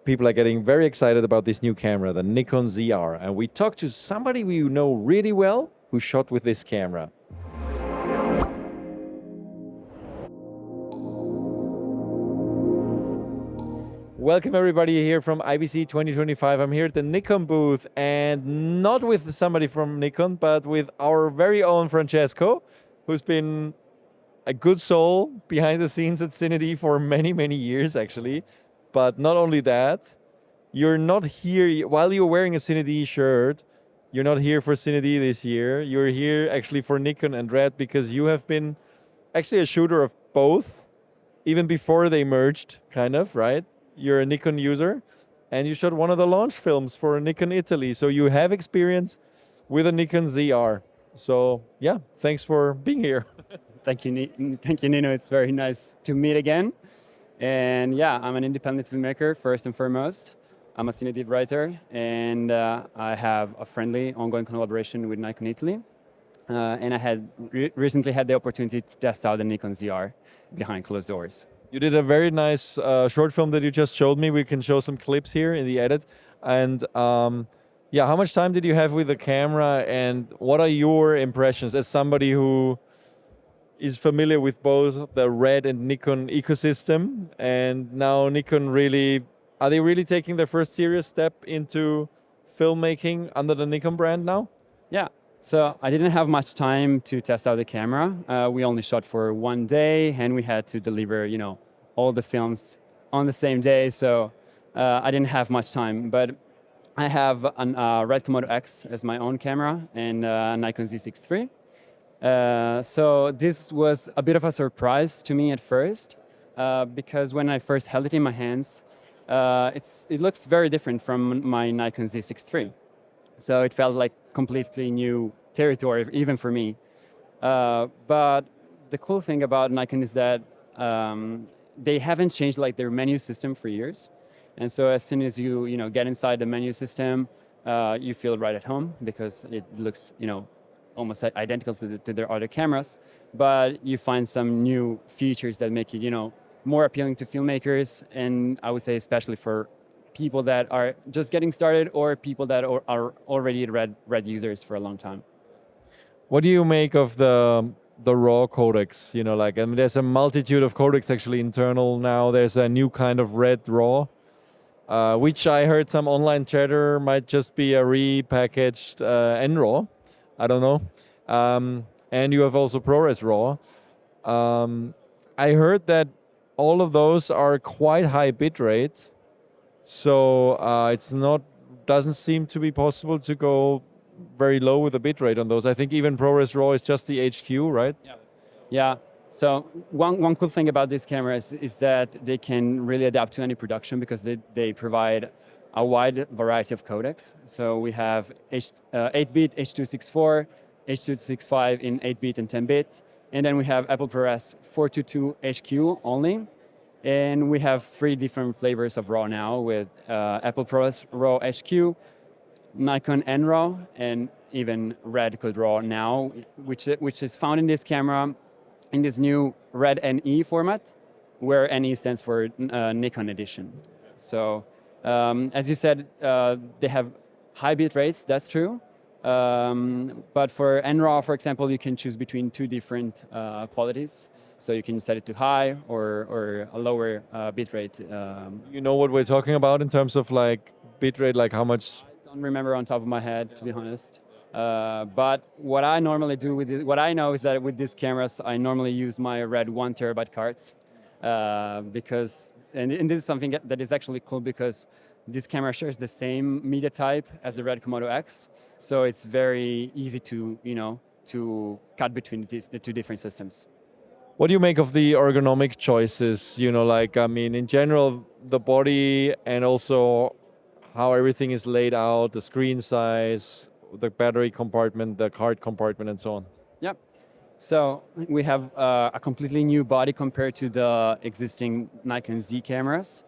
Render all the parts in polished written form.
people are getting very excited about this new camera, the Nikon ZR. And we talked to somebody we know really well who shot with this camera. Welcome everybody here from IBC 2025. I'm here at the Nikon booth and not with somebody from Nikon, but with our very own Francesco, who's been a good soul behind the scenes at CineD for many, many years actually. But not only that, you're not here, while you're wearing a CineD shirt, you're not here for CineD this year. You're here actually for Nikon-RED because you have been actually a shooter of both, even before they merged, kind of, right? You're a Nikon user and you shot one of the launch films for Nikon Italy. So you have experience with a Nikon ZR. So yeah, thanks for being here. Thank you, thank you, Nino. It's very nice to meet again. And yeah, I'm an independent filmmaker first and foremost. I'm a CineD writer, and I have a friendly, ongoing collaboration with Nikon Italy. And I had recently had the opportunity to test out the Nikon ZR behind closed doors. You did a very nice short film that you just showed me. We can show some clips here in the edit. And yeah, how much time did you have with the camera and what are your impressions as somebody who is familiar with both the RED and Nikon ecosystem? And now Nikon really, are they really taking their first serious step into filmmaking under the Nikon brand now? Yeah. So I didn't have much time to test out the camera. We only shot for one day, and we had to deliver, all the films on the same day. So I didn't have much time. But I have a RED KOMODO-X as my own camera and a Nikon Z6 III. So this was a bit of a surprise to me at first, because when I first held it in my hands, it looks very different from my Nikon Z6 III. So it felt like completely new territory, even for me. But the cool thing about Nikon is that they haven't changed like their menu system for years. And so as soon as you get inside the menu system, you feel right at home because it looks almost identical to their other cameras. But you find some new features that make it more appealing to filmmakers, and I would say especially for people that are just getting started or people that are already RED users for a long time. What do you make of the RAW codecs? There's a multitude of codecs actually internal now. There's a new kind of RED RAW, which I heard some online chatter might just be a repackaged NRAW. I don't know. And you have also ProRes RAW. I heard that all of those are quite high bitrate. So doesn't seem to be possible to go very low with the bitrate on those. I think even ProRes RAW is just the HQ, right? Yeah. So one cool thing about these cameras is that they can really adapt to any production because they provide a wide variety of codecs. So we have 8-bit H.264, H.265 in 8-bit and 10-bit, and then we have Apple ProRes 422 HQ only. And we have 3 different flavors of RAW now with Apple ProRes RAW HQ, Nikon NRAW, and even RED Code RAW now, which is found in this camera in this new RED NE format, where NE stands for Nikon Edition. So as you said, they have high bit rates, that's true. But for NRAW, for example, you can choose between 2 different qualities. So you can set it to high or a lower bitrate. You know what we're talking about in terms of like bitrate, like how much? I don't remember on top of my head, to be honest. But what I normally do what I know is that with these cameras, I normally use my RED 1 terabyte cards because, and this is something that is actually cool because this camera shares the same media type as the RED KOMODO-X, so it's very easy to cut between the 2 different systems. What do you make of the ergonomic choices? In general, the body and also how everything is laid out, the screen size, the battery compartment, the card compartment, and so on. Yeah. So we have a completely new body compared to the existing Nikon Z cameras.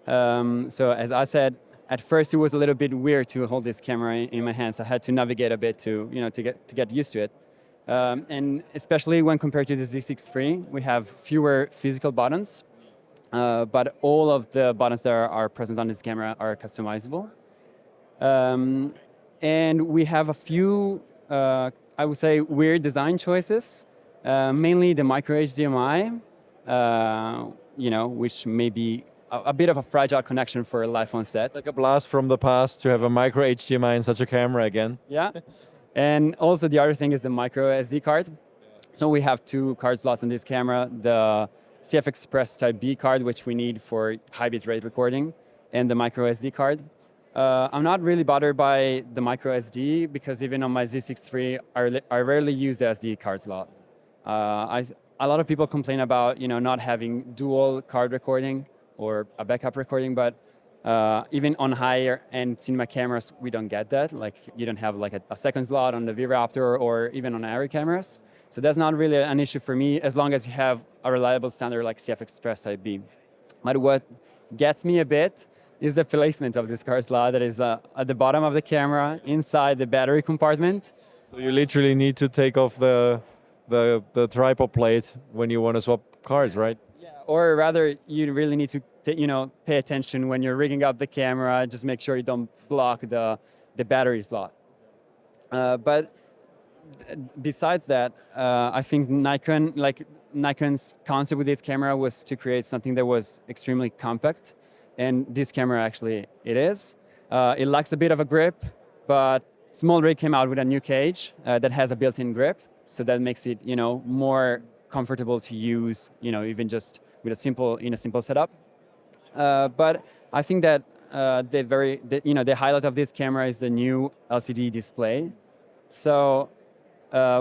So as I said, at first it was a little bit weird to hold this camera in my hands. I had to navigate a bit to get used to it. And especially when compared to the Z6 III, we have fewer physical buttons. but all of the buttons that are present on this camera are customizable. Um, and we have a few, I would say, weird design choices, mainly the micro HDMI, which may be a bit of a fragile connection for a live on set. Like a blast from the past to have a micro HDMI in such a camera again. Yeah. And also the other thing is the micro SD card. So we have two card slots in this camera, the CF Express Type B card, which we need for high bitrate recording, and the micro SD card. I'm not really bothered by the micro SD because even on my Z6 III, I rarely use the SD card slot. A lot of people complain about not having dual card recording or a backup recording, but even on higher end cinema cameras, we don't get that. Like you don't have like a second slot on the V-Raptor or even on Arri cameras. So that's not really an issue for me as long as you have a reliable standard like CF Express Type B. But what gets me a bit is the placement of this card slot that is at the bottom of the camera inside the battery compartment. So you literally need to take off the tripod plate when you want to swap cards, right? Yeah, or rather, you really need to pay attention when you're rigging up the camera. Just make sure you don't block the battery slot. But besides that, I think Nikon's concept with this camera was to create something that was extremely compact, and this camera actually it is. It lacks a bit of a grip, but Small Rig came out with a new cage that has a built-in grip, so that makes it more comfortable to use, even just with a simple setup. But I think that the highlight of this camera is the new LCD display. So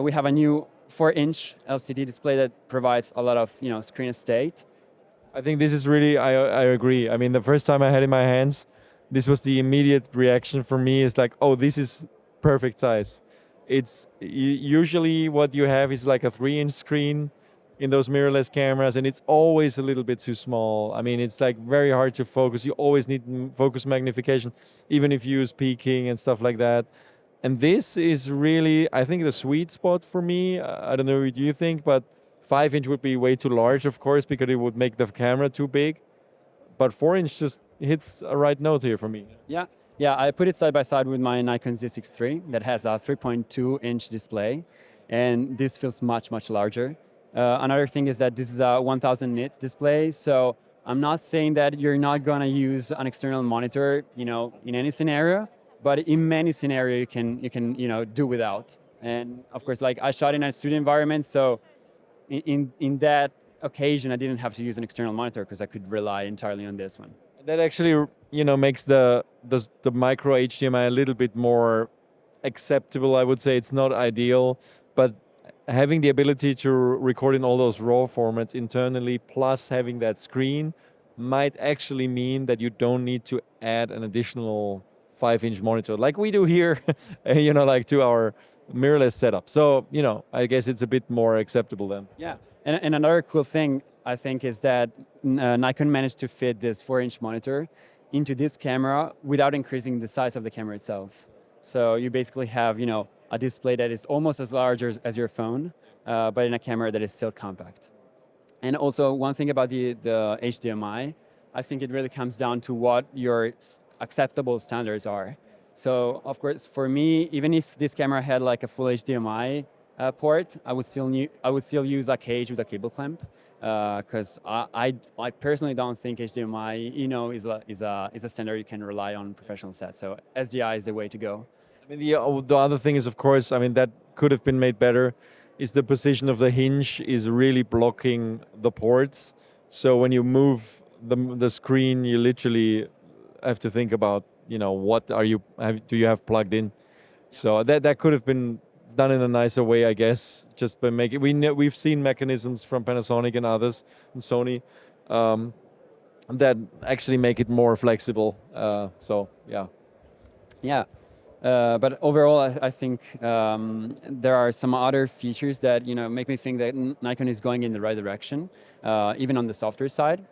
we have a new 4-inch LCD display that provides a lot of screen estate. I think this is really, I agree. I mean, the first time I had it in my hands, this was the immediate reaction for me. It's like, oh, this is perfect size. It's usually what you have is like a 3-inch screen in those mirrorless cameras, and it's always a little bit too small. I mean, it's like very hard to focus. You always need focus magnification, even if you use peaking and stuff like that. And this is really, I think, the sweet spot for me. I don't know what you think, but 5-inch would be way too large, of course, because it would make the camera too big. But 4-inch just hits a right note here for me. Yeah, I put it side by side with my Nikon Z6 III that has a 3.2-inch display, and this feels much, much larger. Another thing is that this is a 1000 nit display, so I'm not saying that you're not gonna use an external monitor, in any scenario, but in many scenarios you can do without. And of course, like I shot in a studio environment, so in that occasion I didn't have to use an external monitor because I could rely entirely on this one. That actually, makes the micro HDMI a little bit more acceptable. I would say it's not ideal, but having the ability to record in all those RAW formats internally, plus having that screen, might actually mean that you don't need to add an additional 5-inch monitor like we do here, like to our mirrorless setup. So, I guess it's a bit more acceptable then. Yeah, and another cool thing I think is that Nikon managed to fit this 4-inch monitor into this camera without increasing the size of the camera itself. So you basically have, a display that is almost as large as your phone, but in a camera that is still compact. And also one thing about the HDMI, I think it really comes down to what your acceptable standards are. So of course, for me, even if this camera had like a full HDMI port, I would still use a cage with a cable clamp, because I personally don't think HDMI is a standard you can rely on professional sets. So SDI is the way to go. I mean, the other thing is, of course, I mean, that could have been made better, is the position of the hinge is really blocking the ports. So when you move the screen, you literally have to think about, what do you have plugged in? So that could have been done in a nicer way, I guess, just by making, we've seen mechanisms from Panasonic and others, and Sony, that actually make it more flexible. So, yeah. Yeah. But overall, I think there are some other features that make me think that Nikon is going in the right direction, even on the software side.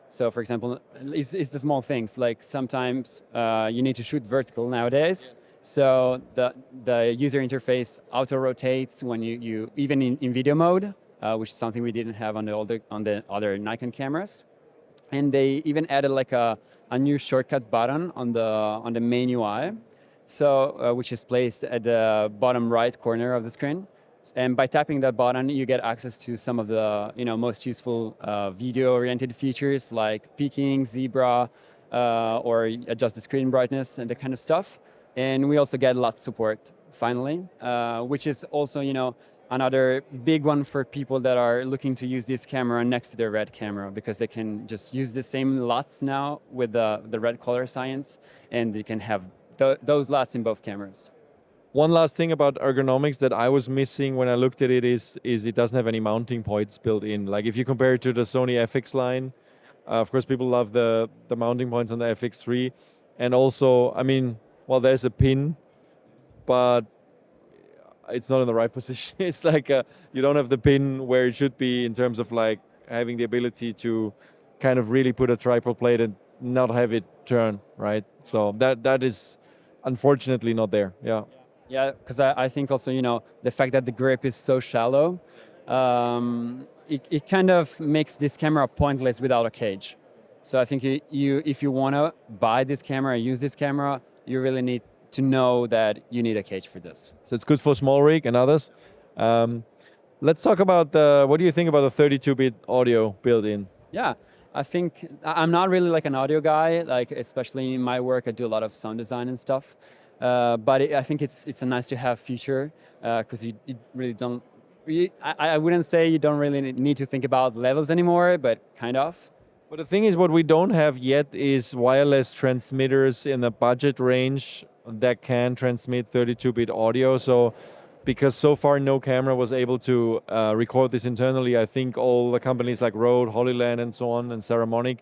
So, for example, it's the small things like sometimes you need to shoot vertical nowadays. So the user interface auto rotates when you even in video mode, which is something we didn't have on the other Nikon cameras. and they even added like a new shortcut button on the main UI, so which is placed at the bottom right corner of the screen. And by tapping that button, you get access to some of the most useful video-oriented features like peaking, zebra, or adjust the screen brightness and that kind of stuff. And we also get LUT support finally, which is also another big one for people that are looking to use this camera next to their RED camera, because they can just use the same LUTs now with the RED color science, and you can have those LUTs in both cameras. One last thing about ergonomics that I was missing when I looked at it is it doesn't have any mounting points built in. Like if you compare it to the Sony FX line, of course people love the mounting points on the FX3, and also, I mean, well, there's a pin, but it's not in the right position. It's like you don't have the pin where it should be in terms of like having the ability to kind of really put a tripod plate and not have it turn, right? So that is unfortunately not there. Yeah. Yeah, because I think also, the fact that the grip is so shallow, it kind of makes this camera pointless without a cage. So I think if you want to buy this camera, use this camera, you really need to know that you need a cage for this. So it's good for small rig and others. Let's talk about what do you think about the 32-bit audio built-in? Yeah, I think I'm not really like an audio guy, like especially in my work, I do a lot of sound design and stuff. But I think it's a nice to have feature, because you really don't. I wouldn't say you don't really need to think about levels anymore, but kind of. But the thing is, what we don't have yet is wireless transmitters in the budget range that can transmit 32-bit audio. So, because so far no camera was able to record this internally, I think all the companies like Rode, Holyland, and so on, and Saramonic,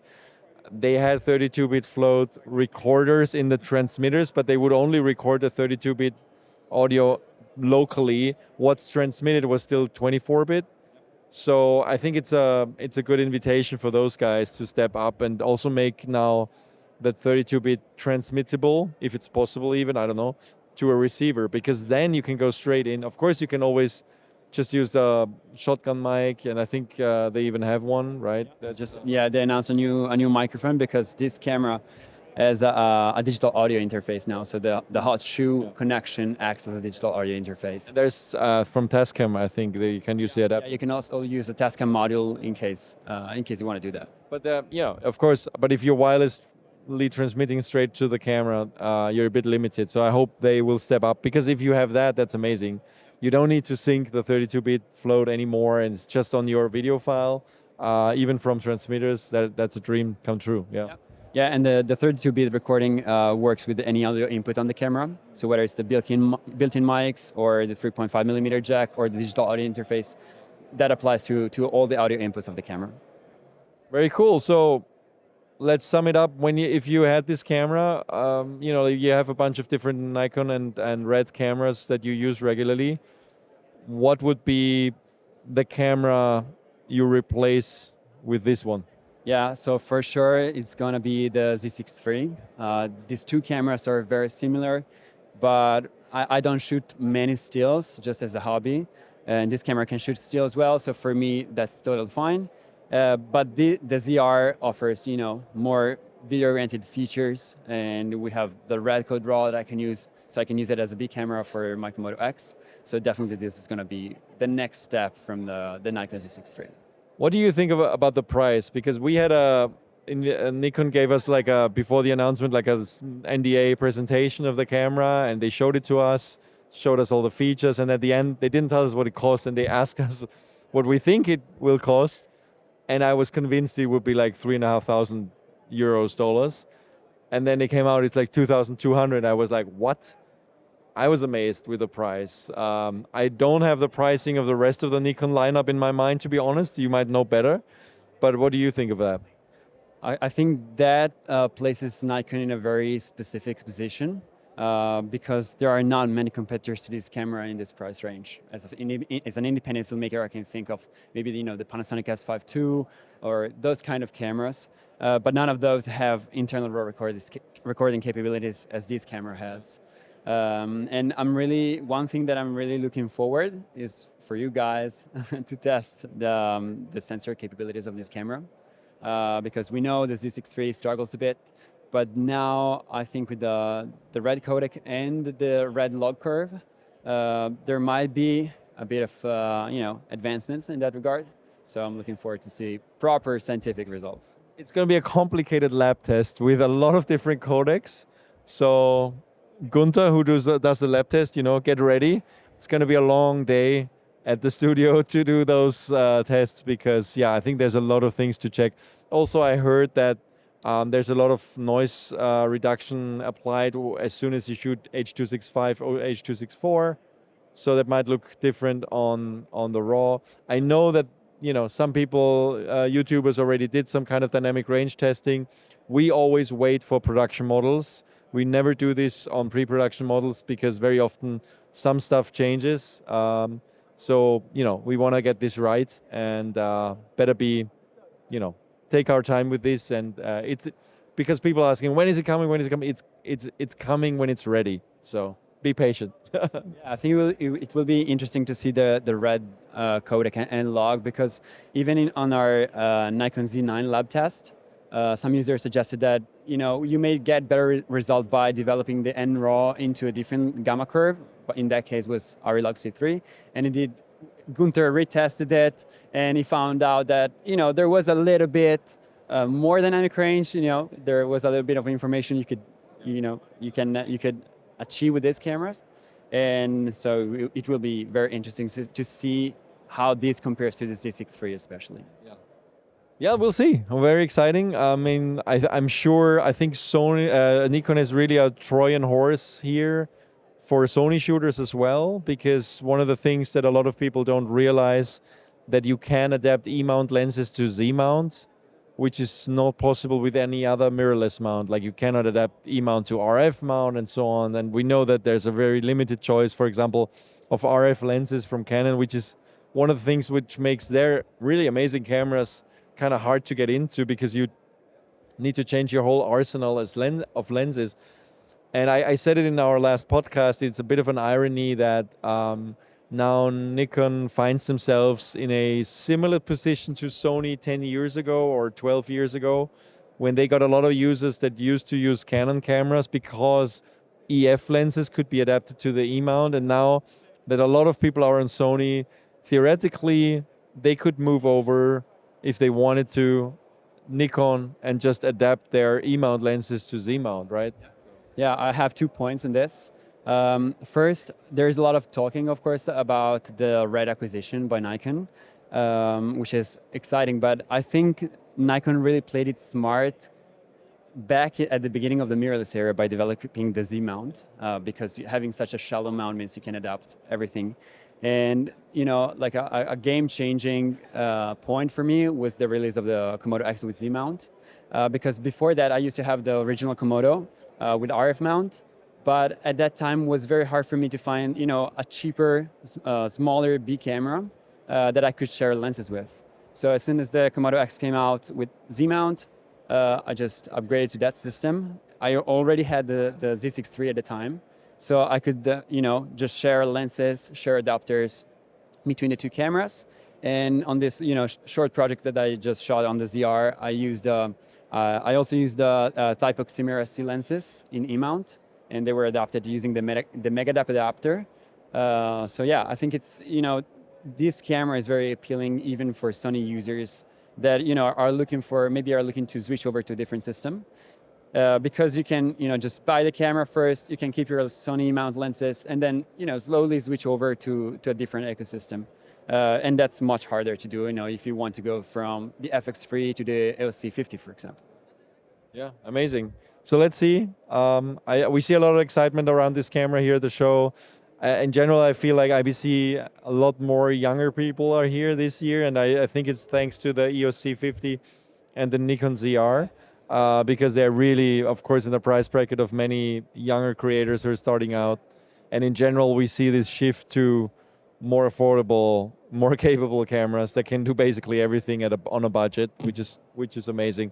they had 32-bit float recorders in the transmitters, but they would only record the 32-bit audio locally. What's transmitted was still 24-bit. So I think it's a good invitation for those guys to step up and also make now that 32-bit transmittable, if it's possible even, I don't know, to a receiver, because then you can go straight in. Of course, you can always just use the shotgun mic, and I think they even have one, right? They announced a new microphone, because this camera has a digital audio interface now. So the hot shoe connection acts as a digital audio interface. There's from Tascam, I think that you can use the adapter. Yeah, you can also use the Tascam module in case you want to do that. But of course. But if you're wirelessly transmitting straight to the camera, you're a bit limited. So I hope they will step up, because if you have that, that's amazing. You don't need to sync the 32-bit float anymore, and it's just on your video file. Even from transmitters, that's a dream come true. Yeah. Yeah, and the 32-bit recording works with any audio input on the camera. So whether it's the built-in mics or the 3.5mm jack or the digital audio interface, that applies to all the audio inputs of the camera. Very cool. So let's sum it up. If you had this camera, you have a bunch of different Nikon and RED cameras that you use regularly. What would be the camera you replace with this one? Yeah, so for sure it's gonna be the Z6 III. These two cameras are very similar, but I don't shoot many stills just as a hobby, and this camera can shoot still as well. So for me, that's totally fine. But the ZR offers, more video-oriented features, and we have the RED code RAW that I can use, so I can use it as a big camera for my KOMODO-X. So definitely this is going to be the next step from the Nikon Z6 III. What do you think about the price? Because we had Nikon gave us before the announcement like a NDA presentation of the camera, and they showed it to us, showed us all the features, and at the end they didn't tell us what it cost, and they asked us what we think it will cost, and I was convinced it would be like €3,500 dollars, and then it came out it's like 2,200. I was like, what? I was amazed with the price. I don't have the pricing of the rest of the Nikon lineup in my mind, to be honest. You might know better, but what do you think of that? I think that places Nikon in a very specific position, because there are not many competitors to this camera in this price range. As an independent filmmaker, I can think of maybe the Panasonic S5 II or those kind of cameras, but none of those have internal RAW recording capabilities as this camera has. And one thing that I'm really looking forward is for you guys to test the sensor capabilities of this camera. because we know the Z6 III struggles a bit. But now I think with the red codec and the red log curve, there might be a bit of advancements in that regard. So I'm looking forward to see proper scientific results. It's going to be a complicated lab test with a lot of different codecs. So Gunther, who does the lab test, get ready. It's going to be a long day at the studio to do those tests because, I think there's a lot of things to check. Also, I heard that there's a lot of noise reduction applied as soon as you shoot H.265 or H.264. So that might look different on the RAW. I know that some people, YouTubers already did some kind of dynamic range testing. We always wait for production models. We never do this on pre-production models because very often some stuff changes. So, we want to get this right and better be, take our time with this. And it's because people are asking, when is it coming? When is it coming? It's coming when it's ready. So be patient. I think it will be interesting to see the red codec and log because even on our Nikon Z9 lab test, some users suggested that you may get better result by developing the NRAW into a different gamma curve. But in that case was Arilog C3, and indeed Gunther retested it, and he found out that there was a little bit more dynamic range. There was a little bit of information you could achieve with these cameras, and so it will be very interesting to see how this compares to the Z6 III especially. Yeah, we'll see. Very exciting. I mean, I'm sure. I think Nikon is really a Trojan horse here for Sony shooters as well, because one of the things that a lot of people don't realize that you can adapt E-mount lenses to Z-mount, which is not possible with any other mirrorless mount. Like you cannot adapt E-mount to RF mount and so on. And we know that there's a very limited choice, for example, of RF lenses from Canon, which is one of the things which makes their really amazing cameras kind of hard to get into because you need to change your whole arsenal of lenses. And I said it in our last podcast, it's a bit of an irony that now Nikon finds themselves in a similar position to Sony 10 years ago or 12 years ago, when they got a lot of users that used to use Canon cameras because EF lenses could be adapted to the E-mount. And now that a lot of people are on Sony, theoretically, they could move over if they wanted to Nikon and just adapt their E-mount lenses to Z-mount, right? Yeah, I have 2 points in this. First, there's a lot of talking, of course, about the RED acquisition by Nikon, which is exciting. But I think Nikon really played it smart back at the beginning of the mirrorless era by developing the Z-mount, because having such a shallow mount means you can adapt everything. And like a game-changing point for me was the release of the KOMODO-X with Z-mount, because before that I used to have the original Komodo with RF mount, but at that time was very hard for me to find a cheaper, smaller B camera that I could share lenses with. So as soon as the KOMODO-X came out with Z-mount, I just upgraded to that system. I already had the Z6 III at the time. So I could, just share lenses, share adapters between the two cameras. And on this, short project that I just shot on the ZR, I also used the Type-Oxymera C lenses in E-mount, and they were adapted using the Megadap adapter. So yeah, I think it's, this camera is very appealing even for Sony users that, are looking to switch over to a different system. Because you can, just buy the camera first, you can keep your Sony mount lenses, and then, slowly switch over to a different ecosystem. And that's much harder to do, if you want to go from the FX3 to the EOS C50, for example. Yeah, amazing. So let's see. We see a lot of excitement around this camera here at the show. In general, I feel like IBC, a lot more younger people are here this year, and I think it's thanks to the EOS C50 and the Nikon ZR. Because they're really, of course, in the price bracket of many younger creators who are starting out. And in general, we see this shift to more affordable, more capable cameras that can do basically everything on a budget, which is amazing.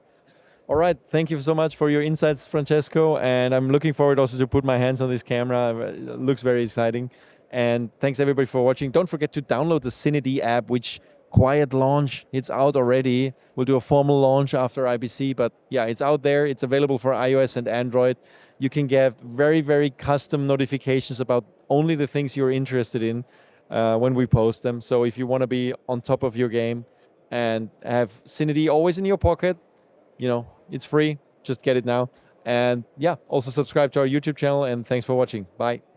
All right, thank you so much for your insights, Francesco. And I'm looking forward also to put my hands on this camera. It looks very exciting. And thanks everybody for watching. Don't forget to download the CineD app, which quiet launch. It's out already. We'll do a formal launch after IBC, but yeah, it's out there. It's available for iOS and Android. You can get very, very custom notifications about only the things you're interested in when we post them. So if you want to be on top of your game and have CineD always in your pocket, it's free. Just get it now. And yeah, also subscribe to our YouTube channel, and thanks for watching. Bye.